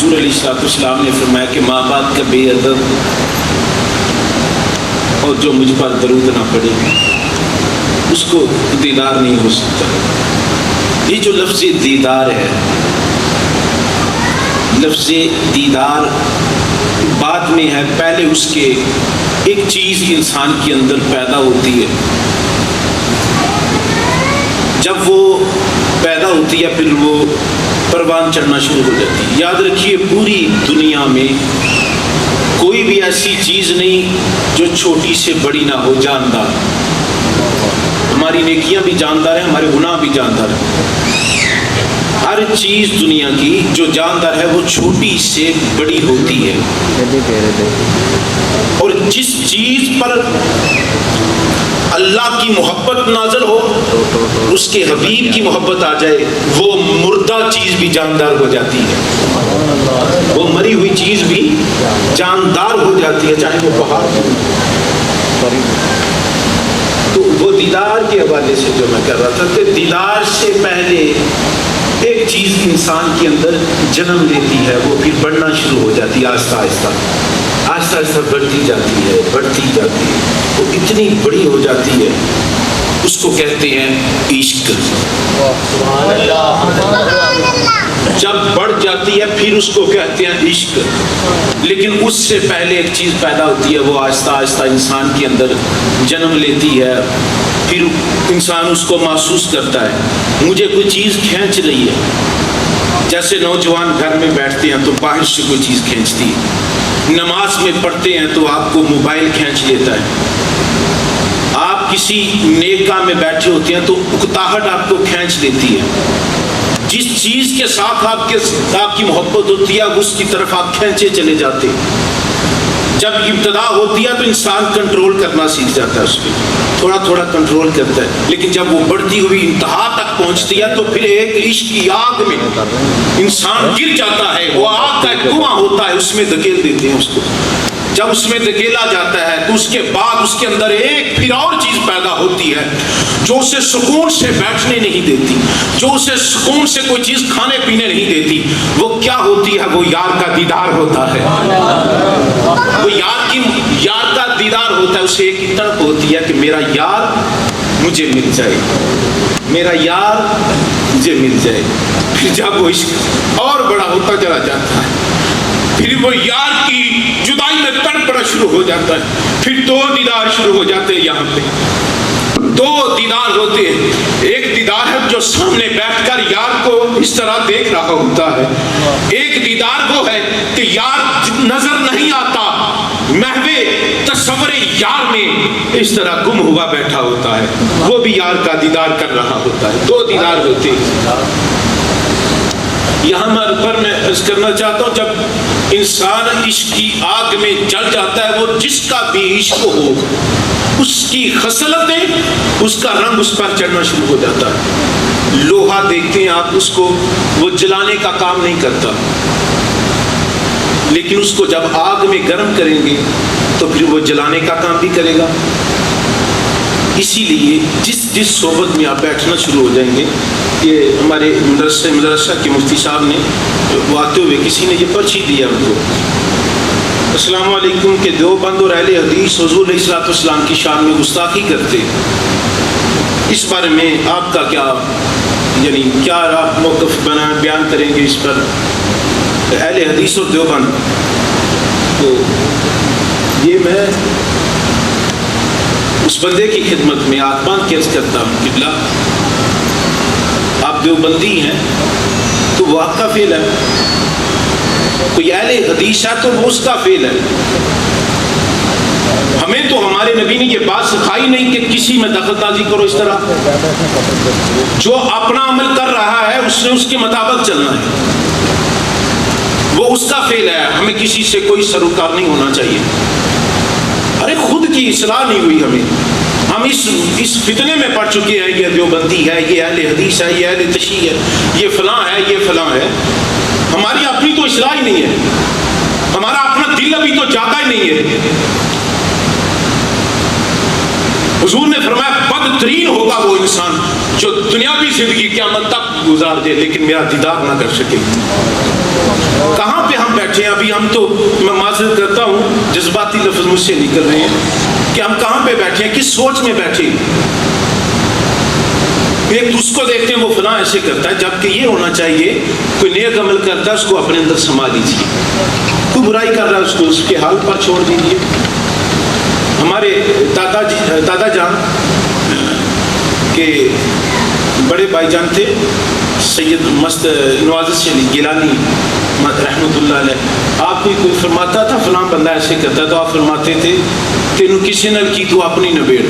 حضور علیہ السلام نے فرمایا کہ ماں باپ کا بے ادب اور جو مجھ پر درود نہ پڑے اس کو دیدار نہیں ہو سکتا. یہ جو لفظ دیدار ہے، لفظ دیدار بعد میں ہے، پہلے اس کے ایک چیز انسان کے اندر پیدا ہوتی ہے. جب وہ پیدا ہوتی ہے پھر وہ پروان چڑھنا شروع ہو جاتی ہے. یاد رکھیے پوری دنیا میں کوئی بھی ایسی چیز نہیں جو چھوٹی سے بڑی نہ ہو. جاندار، ہماری نیکیاں بھی جاندار ہیں، ہمارے گناہ بھی جاندار ہیں. ہر چیز دنیا کی جو جاندار ہے وہ چھوٹی سے بڑی ہوتی ہے. اور جس چیز پر اللہ کی محبت نازل ہو، اس کے حبیب کی محبت آ جائے، وہ مردہ چیز بھی جاندار ہو جاتی ہے. وہ مری ہوئی چیز بھی جاندار ہو جاتی ہے، چاہے وہ پہاڑ ہو. تو وہ دیدار کے حوالے سے جو میں کہہ رہا تھا کہ دیدار سے پہلے ایک چیز انسان کے اندر جنم لیتی ہے، وہ پھر بڑھنا شروع ہو جاتی ہے. آہستہ آہستہ آہستہ آہستہ بڑھتی جاتی ہے، بڑھتی جاتی ہے، وہ اتنی بڑی ہو جاتی ہے، اس کو کہتے ہیں عشق. جب بڑھ جاتی ہے پھر اس کو کہتے ہیں عشق. لیکن اس سے پہلے ایک چیز پیدا ہوتی ہے، وہ آہستہ آہستہ انسان کے اندر جنم لیتی ہے. پھر انسان اس کو محسوس کرتا ہے، مجھے کوئی چیز کھینچ رہی ہے. جیسے نوجوان گھر میں بیٹھتے ہیں تو باہر سے کوئی چیز کھینچتی ہے. نماز میں پڑھتے ہیں تو آپ کو موبائل کھینچ لیتا ہے. آپ کسی نیک کام میں بیٹھے ہوتے ہیں تو اکتاہٹ آپ کو کھینچ لیتی ہے. جس چیز کے ساتھ آپ کی محبت ہوتی ہے اس کی طرف آپ کھینچے چلے جاتے. جب ابتدا ہوتی ہے تو انسان کنٹرول کرنا سیکھ جاتا ہے، اس پہ تھوڑا تھوڑا کنٹرول کرتا ہے. لیکن جب وہ بڑھتی ہوئی انتہا تک پہنچتی ہے تو پھر ایک عشق کی آگ میں انسان گر جاتا ہے. وہ آگ کا ایک کنواں ہوتا ہے، اس میں دھکیل دیتے ہیں اس کو. جب اس میں دھکیلا جاتا ہے تو اس کے بعد اس کے اندر ایک پھر اور چیز پیدا ہوتی ہے جو اسے سکون سے بیٹھنے نہیں دیتی، جو اسے سکون سے کوئی چیز کھانے پینے نہیں دیتی. وہ کیا ہوتی ہے؟ وہ یار کا دیدار ہوتا ہے. وہ یار کا دیدار ہوتا ہے. اسے ایک تڑپ ہوتی ہے کہ میرا یار مجھے مل جائے، میرا یار مجھے مل جائے. پھر جب وہ عشق اور بڑا ہوتا چلا جاتا ہے پھر وہ یار کی جدائی میں تڑپنا شروع ہو جاتا ہے. پھر دو دیدار شروع ہو جاتے ہیں. یہاں پہ دو دیدار ہوتے ہیں. ایک دیدار ہے جو سامنے بیٹھ کر یار کو اس طرح دیکھ رہا ہوتا ہے. ایک دیدار وہ ہے کہ یار نظر نہیں آتا، محو تصور یار میں اس طرح گم ہوا بیٹھا ہوتا ہے، وہ بھی یار کا دیدار کر رہا ہوتا ہے. دو دیدار ہوتے ہیں. یہاں پر میں عرض کرنا چاہتا ہوں، جب انسان عشق کی آگ میں جل جاتا ہے، وہ جس کا بھی عشق ہو اس کی خصلتیں، اس کا رنگ اس پر چڑھنا شروع ہو جاتا ہے. لوہا دیکھتے ہیں آپ، اس کو وہ جلانے کا کام نہیں کرتا، لیکن اس کو جب آگ میں گرم کریں گے تو پھر وہ جلانے کا کام بھی کرے گا. اسی لیے جس صحبت میں آپ بیٹھنا شروع ہو جائیں گے، یہ ہمارے مدرسہ کے مفتی صاحب نے وہ آتے ہوئے کسی نے یہ پرچی دیا ان کو، السلام علیکم، کہ دیوبند اور اہل حدیث حضور علیہ السلام کی شان میں گستاخی کرتے. اس بارے میں آپ کا کیا موقف بیان کریں گے اس پر؟ اہل حدیث اور دیوبند، تو یہ میں اس بندے کی خدمت میں آتمان کی عرض کرتا ہوں، قبلہ آپ دیوبندی ہیں تو وہ آپ کا فعل ہے، کوئی اہل حدیث ہے تو وہ اس کا فعل ہے. ہمیں تو ہمارے نبی نے یہ بات سکھائی نہیں کہ کسی میں دخل اندازی کرو. اس طرح جو اپنا عمل کر رہا ہے اس نے اس کے مطابق چلنا ہے، وہ اس کا فعل ہے. ہمیں کسی سے کوئی سروکار نہیں ہونا چاہیے. ارے خود کی اصلاح نہیں ہوئی ہم اس فتنے میں پڑ چکے ہیں، یہ دیوبندی ہے، یہ اہل حدیث ہے، یہ اہل تشیع ہے، یہ فلاں ہے، یہ فلاں ہے. ہماری اپنی تو اصلاح ہی نہیں ہے، ہمارا اپنا دل ابھی تو جاتا ہی نہیں ہے. حضور نے فرمایا بدترین ہوگا وہ انسان جو دنیاوی زندگی قیامت تک گزار دے لیکن میرا دیدار نہ کر سکے. کہاں پہ ہم تو، میں معذرت کرتا ہوں جذباتی لفظ مجھ سے نکل رہے ہیں کہ ہم کہاں پہ بیٹھے ہیں، کس سوچ میں بیٹھے ہیں. ایک اس کو دیکھتے ہیں وہ فلاں ایسے کرتا ہے، جبکہ یہ ہونا چاہیے کوئی نیک عمل کرتا ہے اس کو اپنے اندر سما لیجیے، کوئی برائی کر رہا ہے اس کو اس کے حال پر چھوڑ دیجیے. ہمارے دادا جان کے بڑے بھائی جان تھے سید مست نواز گیلانی رحمۃ اللہ علیہ. آپ کو کوئی فرماتا تھا فلاں بندہ ایسے کرتا ہے تو آپ فرماتے تھے تینوں کسی نل کی تو اپنی نبیڑ،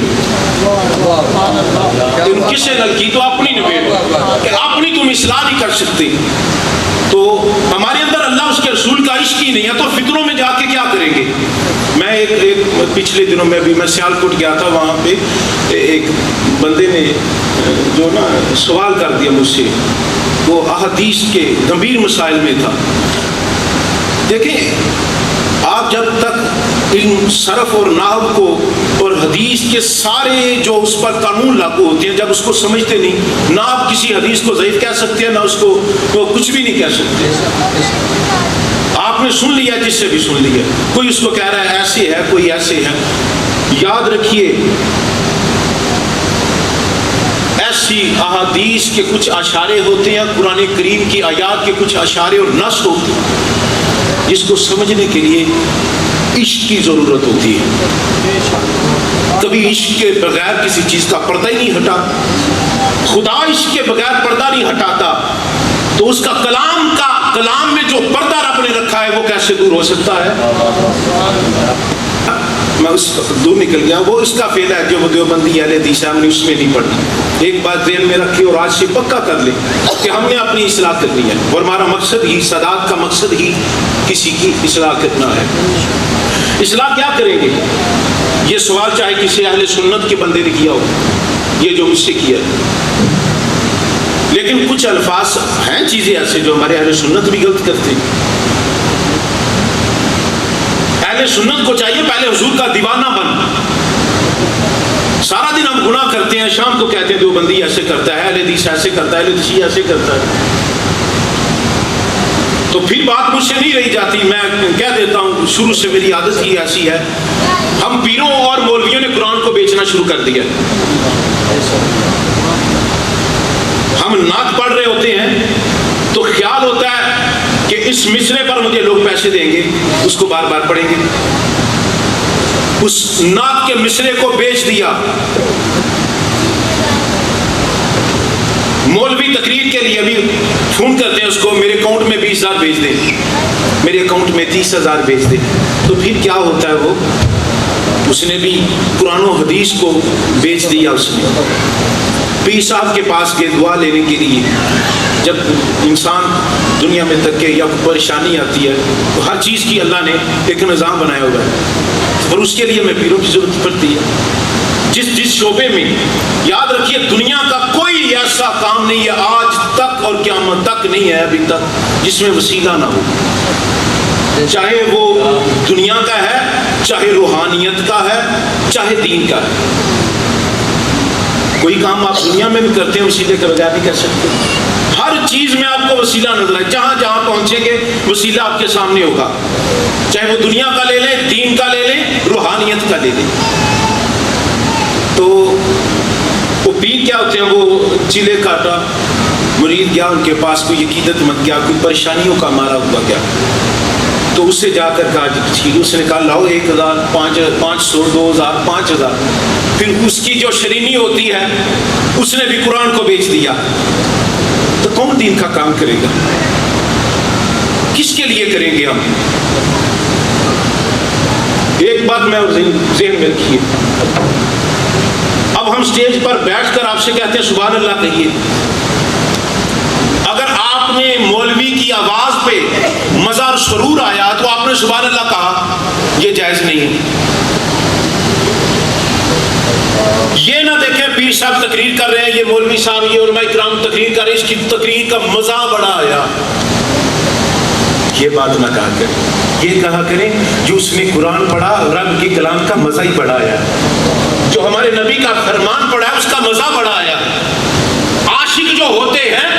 تینوں کسی نل کی تو اپنی نبیڑ، کہ اپنی تم اصلاح نہیں کر سکتے. تو ہمارے اندر اللہ اس کے رسول کا عشق ہی نہیں ہے تو فتنوں میں جا کے کیا کریں گے. میں ایک پچھلے دنوں میں بھی میں سیالکوٹ گیا تھا، وہاں پہ ایک بندے نے جو نا سوال کر دیا مجھ سے، وہ احادیث کے گمبھیر مسائل میں تھا. دیکھیں آپ جب تک علم صرف اور نحو کو اور حدیث کے سارے جو اس پر قانون لاگو ہوتے ہیں جب اس کو سمجھتے نہیں، نہ آپ کسی حدیث کو ضعیف کہہ سکتے ہیں نہ اس کو وہ کچھ بھی نہیں کہہ سکتے. آپ نے سن لیا جس سے بھی سن لیا، کوئی اس کو کہہ رہا ہے ایسے ہے کوئی ایسے ہے. یاد رکھیے ایسی احادیث کے کچھ اشارے ہوتے ہیں، قرآن کریم کی آیات کے کچھ اشارے اور نص ہوتے ہیں جس کو سمجھنے کے لیے عشق کی ضرورت ہوتی ہے. کبھی عشق کے بغیر کسی چیز کا پردہ ہی نہیں ہٹا. خدا عشق کے بغیر پردہ نہیں ہٹاتا تو اس کا کلام میں جو پردہ رب نے رکھا ہے وہ کیسے دور ہو سکتا ہے. میں اس دور نکل گیا، وہ اس کا فیل ہے جو وہ دیوبندی اہل حدیث ہم نے اس میں نہیں پڑھنا. ایک بات ذہن میں رکھے اور آج سے پکا کر لیں کہ ہم نے اپنی اصلاح کرنی ہے اور ہمارا مقصد ہی سادات کا مقصد ہی کسی کی اصلاح کرنا ہے. اصلاح کیا کریں گے؟ یہ سوال چاہے کسی اہل سنت کے بندے نے کیا ہو، یہ جو مجھ سے کیا، لیکن کچھ الفاظ ہیں چیزیں ایسے جو ہمارے اہل سنت بھی غلط کرتے ہیں. اہل سنت کو چاہیے پہلے حضور کا دیوانہ بن. سارا دن ہم گناہ کرتے ہیں، شام کو کہتے ہیں دیوبندی ایسے کرتا ہے، اہل حدیث ایسے کرتا ہے، اہل حدیث ایسے کرتا ہے. تو پھر بات مجھ سے نہیں رہی جاتی، میں کہہ دیتا ہوں شروع سے میری عادت ہی ایسی ہے. ہم پیروں اور مولویوں نے قرآن کو بیچنا شروع کر دیا. ہم نعت پڑھ رہے ہوتے ہیں تو خیال ہوتا ہے کہ اس مصرے پر مجھے لوگ پیسے دیں گے، اس کو بار بار پڑھیں گے. اس نعت کے مصرے کو بیچ دیا. مولوی تقریر کے لیے ابھی فون کرتے ہیں اس کو، میرے اکاؤنٹ میں 20,000 بھیج دیں، میرے اکاؤنٹ میں 30,000 بھیج دیں. تو پھر کیا ہوتا ہے، وہ اس نے بھی قرآن و حدیث کو بیچ دیا. اس نے پیر صاحب کے پاس گئے دعا لینے کے لیے. جب انسان دنیا میں تک کے یا پریشانی آتی ہے تو ہر چیز کی اللہ نے ایک نظام بنایا ہوا ہے اور اس کے لیے میں پیروں کی ضرورت پڑتی ہے. جس شعبے میں یاد رکھیے دنیا کا کوئی ایسا کام نہیں ہے آج تک اور قیامت تک نہیں ہے ابھی تک جس میں وسیلہ نہ ہو، چاہے وہ دنیا کا ہے، چاہے روحانیت کا ہے، چاہے دین کا ہے. کوئی کام آپ دنیا میں بھی کرتے ہیں وسیلے کے بغیر نہیں کر سکتے. ہر چیز میں آپ کو وسیلہ نظر آئے، جہاں جہاں پہنچیں گے وسیلہ آپ کے سامنے ہوگا، چاہے وہ دنیا کا لے لیں، دین کا لے لیں، روحانیت کا لے لیں. تو وہ پیر کیا ہوتے ہیں، وہ چیلے کاٹا مرید گیا ان کے پاس، کوئی عقیدت مند گیا، کوئی پریشانیوں کا مارا ہوا گیا. تو اس سے جا کر کہا ٹھیک، اس نے کہا لاؤ 1,000 500 2,000 5,000. پھر اس کی جو شرینی ہوتی ہے اس نے بھی قرآن کو بیچ دیا. تو کون دین کا کام کرے گا؟ کس کے لیے کریں گے ہم؟ ایک بات میں ذہن میں رکھیے، اب ہم سٹیج پر بیٹھ کر آپ سے کہتے ہیں سبحان اللہ کہیے. اگر آپ نے مولوی کی آواز پہ مزہ اور سرور آیا تو آپ نے سبحان اللہ کہا، یہ جائز نہیں ہے. یہ نہ دیکھیں پیر صاحب تقریر کر رہے ہیں، یہ مولوی صاحب یہ علماء کرام تقریر کر رہے ہیں، اس کی تقریر کا مزہ بڑا آیا، یہ بات نہ کہا کریں. یہ کہا کریں جو اس نے قرآن پڑھا رب کے کلام کا مزہ ہی بڑا آیا، جو ہمارے نبی کا فرمان پڑھا ہے اس کا مزہ بڑا آیا. عاشق جو ہوتے ہیں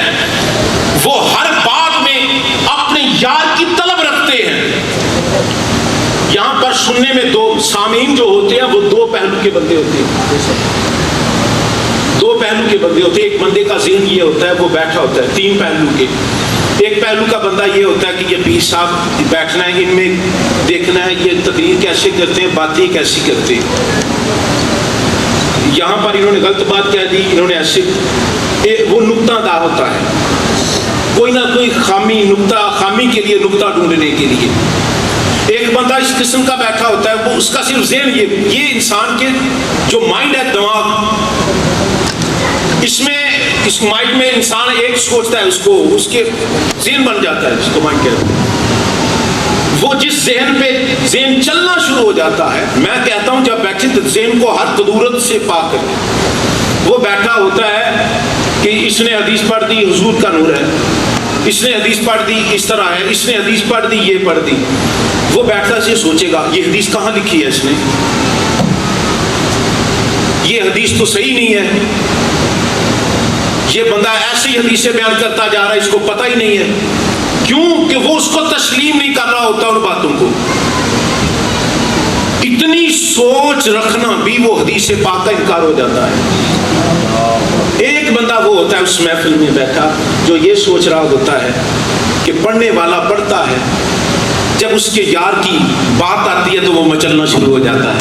وہ ہر بات میں اپنے یار کی طلب رکھتے ہیں. سننے میں دو سامعین جو ہوتے ہیں وہ دو پہلو کے بندے ہوتے ہیں، دو پہلو کے بندے ہوتے ہیں. ایک بندے کا ذہن یہ ہوتا ہے وہ بیٹھا ہوتا ہے تین پہلو کے. ایک پہلو کا بندہ یہ ہوتا ہے کہ یہ پیر صاحب بیٹھنا ہے، ان میں دیکھنا ہے یہ تقریر کیسے کرتے ہیں، باتیں کیسی کرتے ہیں. یہاں پر انہوں نے غلط بات کہہ دی، انہوں نے ایسے، وہ نقطہ دار ہوتا ہے، کوئی نہ کوئی خامی کے لیے نقطہ ڈھونڈنے کے لیے. ایک بندہ اس قسم کا بیٹھا ہوتا ہے، وہ اس کا صرف ذہن یہ انسان کے جو مائنڈ ہے، دماغ، اس مائنڈ میں انسان ایک سوچتا ہے، اس کے ذہن بن جاتا ہے، اس کو مائنڈ کہتے ہیں. وہ جس ذہن پہ ذہن چلنا شروع ہو جاتا ہے، میں کہتا ہوں جب بیٹھے تو ذہن کو ہر قدورت سے پاک کر، وہ بیٹھا ہوتا ہے کہ اس نے حدیث پڑھ دی حضور کا نور ہے، اس نے حدیث پڑھ دی اس طرح ہے، اس نے حدیث پڑھ دی یہ پڑھ دی. وہ بیٹھتا سے سوچے گا یہ حدیث کہاں لکھی ہے، اس نے یہ حدیث تو صحیح نہیں ہے، یہ بندہ ایسی حدیثیں بیان کرتا جا رہا ہے، اس کو پتہ ہی نہیں ہے. کیوں کہ وہ اس کو تسلیم نہیں کر رہا ہوتا ان باتوں کو. اتنی سوچ رکھنا بھی وہ حدیث پاک کا انکار ہو جاتا ہے. ایک بندہ وہ ہوتا ہے اس محفل میں بیٹھا جو یہ سوچ رہا ہوتا ہے کہ پڑھنے والا پڑھتا ہے، جب اس کے یار کی بات آتی ہے تو وہ مچلنا شروع ہو جاتا ہے.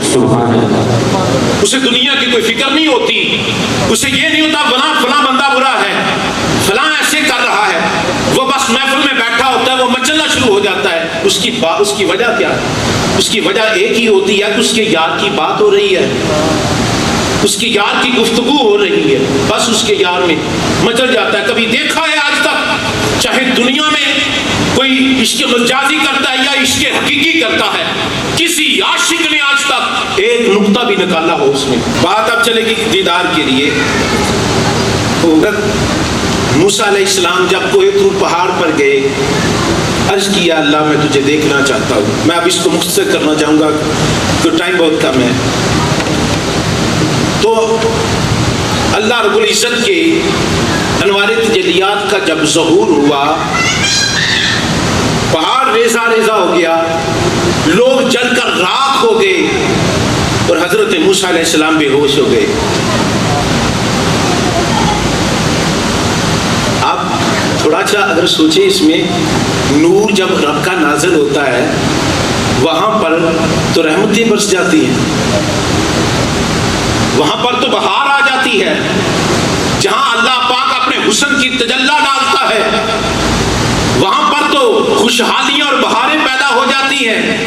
اسے دنیا کی کوئی فکر نہیں ہوتی، اسے یہ نہیں ہوتا فلاں بندہ برا ہے، فلاں ایسے کر رہا ہے. وہ بس محفل میں بیٹھا ہوتا ہے، وہ مچلنا شروع ہو جاتا ہے. اس کی وجہ کیا ہے؟ اس کی وجہ ایک ہی ہوتی ہے کہ اس کے یار کی بات ہو رہی ہے، اس کی یار کی گفتگو ہو رہی ہے، بس اس کے یار میں مچل جاتا ہے. کبھی دیکھا ہے آج تک چاہے دنیا میں کوئی عشق مجازی کرتا ہے یا عشق حقیقی کرتا ہے، کسی عاشق نے آج تک ایک نقطہ بھی نکالا ہو اس میں؟ بات اب چلے گی دیدار کے لیے. موسیٰ علیہ السلام جب کوہ طور پہاڑ پر گئے، عرض کیا اللہ میں تجھے دیکھنا چاہتا ہوں. میں اب اس کو مختصر کرنا چاہوں گا تو ٹائم بہت کم ہے. تو اللہ رب العزت کے انوار تجلیات کا جب ظہور ہوا، پہاڑ ریزہ ریزہ ہو گیا، لوگ جل کر راکھ ہو گئے اور حضرت موسیٰ علیہ السلام بے ہوش ہو گئے. آپ تھوڑا سا اگر سوچیں اس میں، نور جب رب کا نازل ہوتا ہے وہاں پر تو رحمتیں برس جاتی ہیں، وہاں پر تو بہار آ جاتی ہے، جہاں اللہ پاک اپنے حسن کی تجلی ڈالتا ہے وہاں پر تو خوشحالیاں اور بہاریں پیدا ہو جاتی ہیں.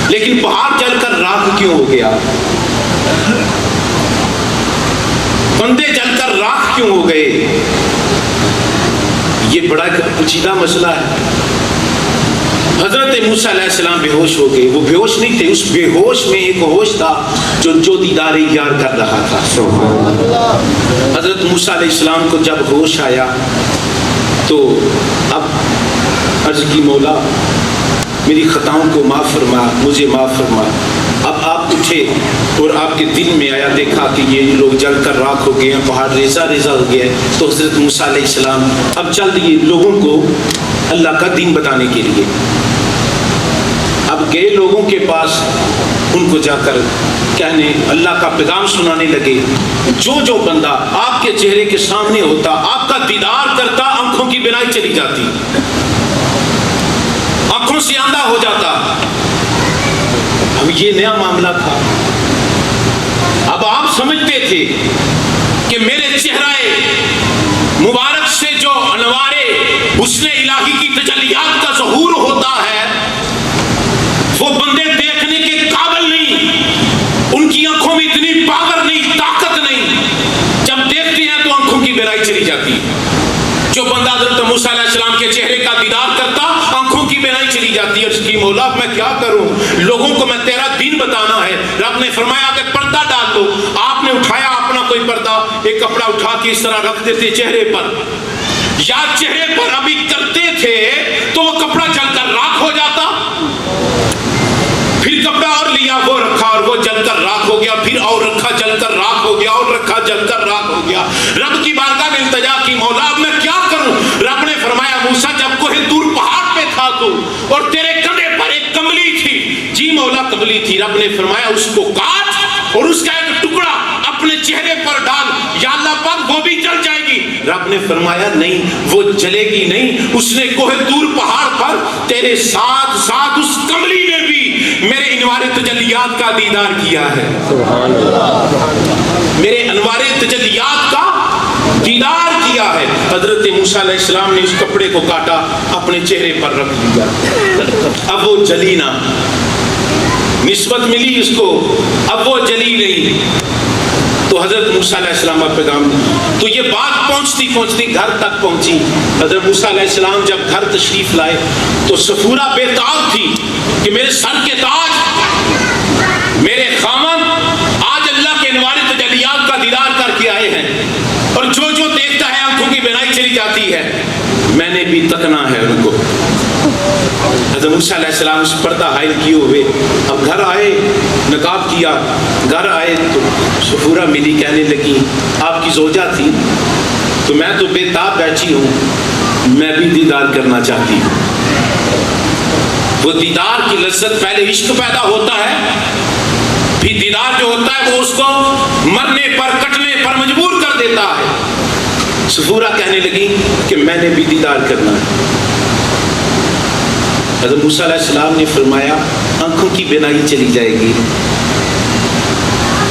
لیکن پہاڑ جل کر راکھ کیوں ہو گیا؟ بندے جل کر راکھ کیوں ہو گئے؟ یہ بڑا پیچیدہ مسئلہ ہے. حضرت موسیٰ علیہ السلام بے ہوش ہو گئے. وہ بے ہوش نہیں تھے، اس بے ہوش میں ایک ہوش تھا جو دیدار یار کر رہا تھا. حضرت موسیٰ علیہ السلام کو جب ہوش آیا تو اب عرض کی مولا میری خطاؤں کو معاف فرما، مجھے معاف فرما. اب آپ اٹھے اور آپ کے دل میں آیا، دیکھا کہ یہ لوگ جل کر راکھ ہو گئے ہیں، پہاڑ ریزہ ریزہ ہو گیا ہے. تو حضرت موسیٰ علیہ السلام اب چل دیے لوگوں کو اللہ کا دین بتانے کے لیے. اب گئے لوگوں کے پاس، ان کو جا کر کہنے اللہ کا پیغام سنانے لگے. جو بندہ آپ کے چہرے کے سامنے ہوتا، آپ کا دیدار کرتا، آنکھوں کی بینائی چلی جاتی، آنکھوں سے اندھا ہو جاتا. اب یہ نیا معاملہ تھا. اب آپ سمجھتے تھے کہ میرے چہرے مبارک سے جو انوار حسن الہی کی تجلیات کا ظہور ہوتا ہے وہ بندے دیکھنے کے قابل نہیں، ان کی آنکھوں میں اتنی پاور نہیں، طاقت نہیں. جب دیکھتے ہیں تو آنکھوں کی بینائی چلی جاتی. جو بندہ حضرت موسیٰ علیہ السلام کے چہرے کا دیدار کرتا، آنکھوں کی بینائی چلی جاتی. اور اس کی مولا میں کیا کروں، لوگوں کو میں تیرا دین بتانا ہے. رب نے فرمایا کہ پردہ ڈال دو. آپ نے اٹھایا اپنا کوئی پردہ، ایک کپڑا اٹھا کے اس طرح رکھ دیتے چہرے پر، یا چہرے پر ابھی کرتے تھے تو وہ کپڑا جل کر راکھ ہو جاتا. پھر کپڑا اور لیا، وہ رکھا اور وہ جل کر راکھ ہو گیا. پھر اور رکھا، جل کر راکھ ہو گیا، اور رکھا، جل کر راکھ ہو گیا. رب کی بارگاہ میں التجا کی، مولا اب میں کیا کروں؟ رب نے فرمایا موسیٰ جب کوہ طور پہاڑ پہ تھا تو، اور تیرے کندھے پر ایک کملی تھی، جی مولا کملی تھی، رب نے فرمایا اس کو کاٹ اور اس کا ایک ٹکڑا اپنے چہرے پر ڈال، یا اللہ پاک وہ بھی جل جائے گی۔ رب نے فرمایا نہیں، وہ جلے گی نہیں، اس نے کوہ طور پہاڑ پر تیرے ساتھ ساتھ اس کملی نے بھی میرے انوار تجلیات کا دیدار کیا ہے، سبحان اللہ، میرے انوار تجلیات کا دیدار کیا ہے۔ حضرت موسیٰ علیہ السلام نے اس کپڑے کو کاٹا، اپنے چہرے پر رکھ لیا، اب وہ جلی نہ، نسبت ملی اس کو، اب وہ جلی نہیں۔ تو حضرت موسیٰ علیہ السلام کا پیغام، تو یہ بات پہنچتی پہنچتی گھر تک پہنچی۔ حضرت موسیٰ علیہ السلام جب گھر تشریف لائے تو صفورہ بے تاب تھی کہ میرے سر کے تاج، میرے خامن آج اللہ کے انوار تجلیات کا دیدار کر کے آئے ہیں، اور جو جو دیکھتا ہے آنکھوں کی بینائی چلی جاتی ہے، میں نے بھی تکنا ہے ان کو۔ حضرت موسیٰ علیہ السلام اس پردہ حائل کیے ہوئے اب گھر آئے، نقاب کیا، گھر آئے تو صفورہ ملی، کہنے لگی آپ کی زوجہ تھی، تو میں تو بے تاب بیٹھی ہوں، میں بھی دیدار کرنا چاہتی ہوں۔ وہ دیدار کی لذت، پہلے عشق پیدا ہوتا ہے، پھر دیدار جو ہوتا ہے وہ اس کو مرنے پر کٹنے پر مجبور کر دیتا ہے۔ صفورہ کہنے لگی کہ میں نے بھی دیدار کرنا ہے۔ حضرت موسیٰ علیہ السلام نے فرمایا آنکھوں کی بینائی چلی جائے گی۔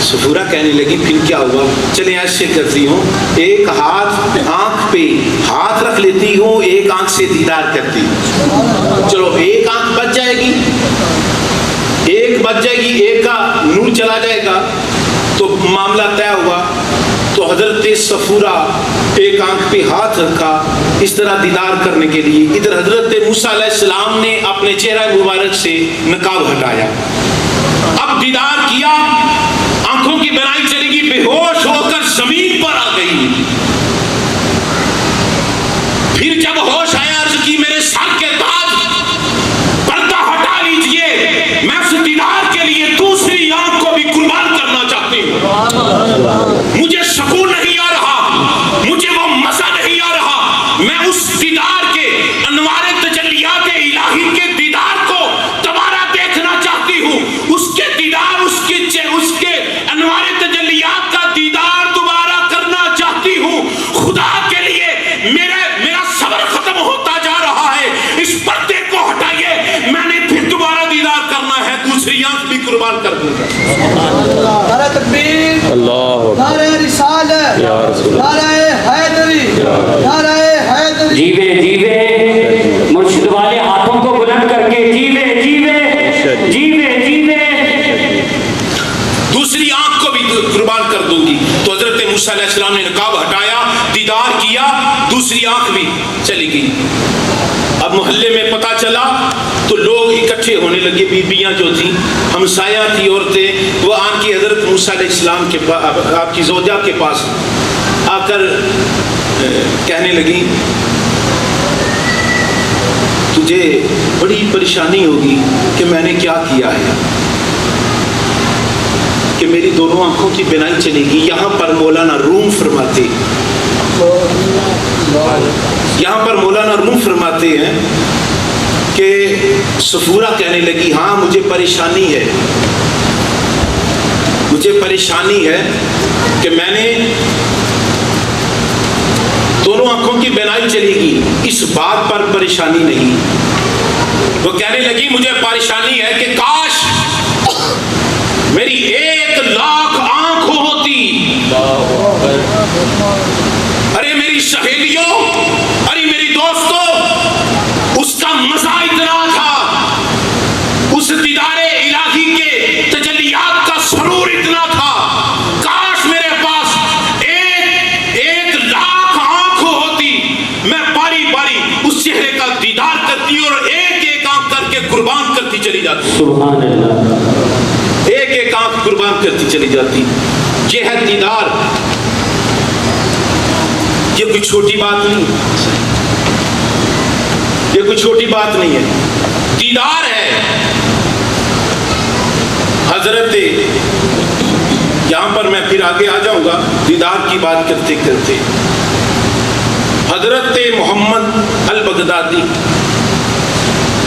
صفورہ کہنے لگی پھر کیا ہوا، چلیں ایسے کرتی ہوں، ایک ہاتھ آنکھ پہ ہاتھ رکھ لیتی ہوں، ایک آنکھ سے دیدار کرتی ہوں، چلو ایک آنکھ بچ جائے گی، ایک بچ جائے گی، ایک کا نور چلا جائے گا، تو معاملہ طے ہوا۔ تو حضرت صفورہ ایک آنکھ پہ ہاتھ رکھا اس طرح دیدار کرنے کے لیے، ادھر حضرت موسیٰ علیہ السلام نے اپنے چہرہ مبارک سے نقاب ہٹایا، اب دیدار کیا، آنکھوں کی بینائی چلی گی، بے ہوش ہو کر زمین پر آ گئی۔ پھر جب ہوش آیا عرض کی میرے سر کے تاج، پردہ ہٹا لیجئے، میں اس دیدار کے لیے دوسری آنکھ کو بھی قربان کرنا چاہتی ہوں، مجھے سکون نہیں آ رہا، مجھے وہ مزہ نہیں آ رہا، میں اس دیدار کے انوار تجلیات الہی کے دیدار کو دوبارہ دیکھنا چاہتی ہوں، اس کے دیدار، اس کے انوار تجلیات کا دیدار دوبارہ کرنا چاہتی ہوں۔ خدا کے لیے میرا صبر ختم ہوتا جا رہا ہے، اس پردے کو ہٹائیے، میں نے پھر دوبارہ دیدار کرنا ہے، دوسری آنکھ بھی قربان کر دوں گا۔ نعرہ تکبیر، نعرہ رسالت، نعرہ حیدری، نعرہ حیدری۔ جیوے جیوے مرشد والے ہاتھوں کو بلند کر کے جیوے جیوے جیوے جیوے، دوسری آنکھ کو بھی قربان کر دوں گی۔ تو حضرت موسیٰ علیہ السلام نے نقاب ہٹایا، دیدار کیا، دوسری آنکھ بھی چلی گئی۔ اب محلے میں پتہ چلا تو لوگ اکٹھے ہونے لگے، بیبیاں جو تھیں، ہمسایہ تھی، عورتیں، وہ آن کی حضرت موسیٰ علیہ السلام کے پاس، آپ کی زوجہ کے پاس آ کر کہنے لگی تجھے بڑی پریشانی ہوگی کہ میں نے کیا کیا ہے کہ میری دونوں آنکھوں کی بینائی چلے گی۔ یہاں پر مولانا روم فرماتے ہیں کہ صفورہ کہنے لگی ہاں مجھے پریشانی ہے کہ میں نے دونوں آنکھوں کی بینائی چلے گی، اس بات پر پریشانی نہیں۔ وہ کہنے لگی مجھے پریشانی ہے کہ کاش میری 1,00,000 آنکھ ہوتی، ارے میری سہیلیوں، ارے میری دوستوں، اس کا مزہ اتنا تھا، اس دیدار الہی کے تجلیات کا سرور اتنا تھا، کاش میرے پاس 1,00,000 آنکھ ہوتی، میں باری باری اس چہرے کا دیدار کرتی اور ایک ایک آنکھ کر کے قربان کرتی چلی جاتی، سبحان اللہ، ایک ایک آنکھ قربان کرتی چلی جاتی۔ یہ ہے دیدار، یہ کوئی چھوٹی بات نہیں، یہ کوئی چھوٹی بات نہیں ہے، دیدار ہے۔ حضرت یہاں پر میں پھر آگے آ جاؤں گا دیدار کی بات کرتے کرتے، حضرت محمد البغدادی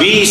20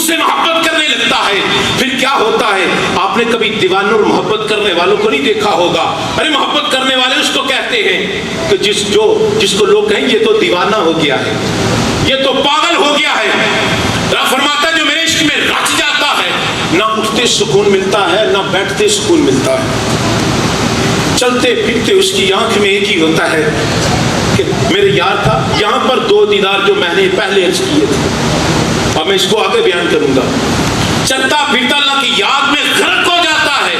سے محبت کرنے لگتا ہے، پھر کیا ہوتا ہے؟ آپ نے کبھی دیوانوں اور محبت کرنے والوں کو نہیں دیکھا ہوگا؟ ارے محبت کرنے والے اس کو کہتے ہیں کہ جس کو لوگ کہیں یہ تو دیوانہ ہو گیا ہے، یہ تو پاگل ہو گیا ہے۔ رب فرماتا ہے جو میرے عشق میں رچ جاتا ہے، نہ اٹھتے سکون ملتا ہے نہ بیٹھتے سکون ملتا ہے، چلتے پھرتے اس کی آنکھ میں ایک ہی ہوتا ہے کہ میرے یار تھا۔ یہاں پر دو دیدار جو میں نے پہلے عرض کیے تھے، اب میں اس کو آگے بیان کروں گا۔ چلتا پھرتا اللہ کی یاد میں غرق ہو جاتا ہے،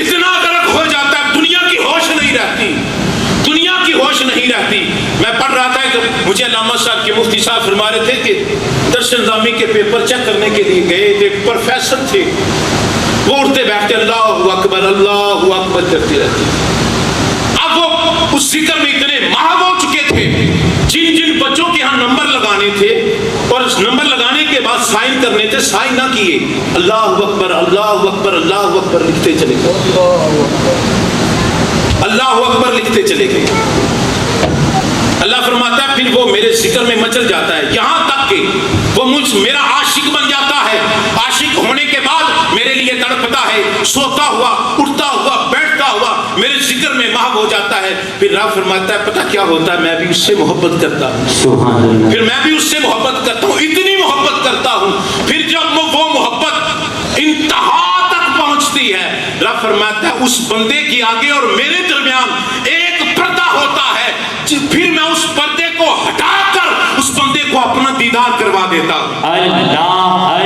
اتنا غرق ہو جاتا ہے دنیا کی ہوش نہیں رہتی، دنیا کی ہوش نہیں رہتی۔ میں پڑھ رہا تھا کہ مجھے علامہ صاحب کے مفتی صاحب فرما رہے تھے کہ درس نظامی کے پیپر چیک کرنے کے لیے گئے، ایک پروفیسر تھے، وہ اٹھتے بیٹھتے اللہ اکبر کرتے رہتے۔ اب وہ اس ذکر میں اتنے ماہر ہو چکے تھے، جن جن بچوں کے ہاں نمبر لگانے تھے اور اس نمبر لگانے کے بعد سائن کرنے تھے، سائن نہ کیے، اللہ اکبر اللہ اکبر اللہ اکبر لکھتے چلے گئے، اللہ اکبر لکھتے چلے گئے۔ اللہ فرماتا ہے پھر وہ میرے ذکر میں مچل جاتا ہے، یہاں تک کہ وہ میرا عاشق بن جاتا ہے۔ عاشق ہونے کے بعد میرے لیے تڑپتا ہے، سوتا ہوا اٹھتا ہوا بیٹھتا ہوا میرے ذکر میں محو ہو جاتا ہے۔ پھر رب فرماتا ہے پتہ کیا ہوتا ہے؟ میں بھی اس سے محبت کرتا ہوں، سبحان اللہ، پھر میں بھی اس سے محبت کرتا ہوں، اتنی محبت کرتا ہوں۔ پھر جب وہ محبت انتہا تک پہنچتی ہے، رب فرماتا ہے اس بندے کی آگے اور میرے درمیان ایک پردہ ہوتا ہے، پھر میں اس پردے کو ہٹا کر اس بندے کو اپنا دیدار کروا دیتا ہوں۔ اللہ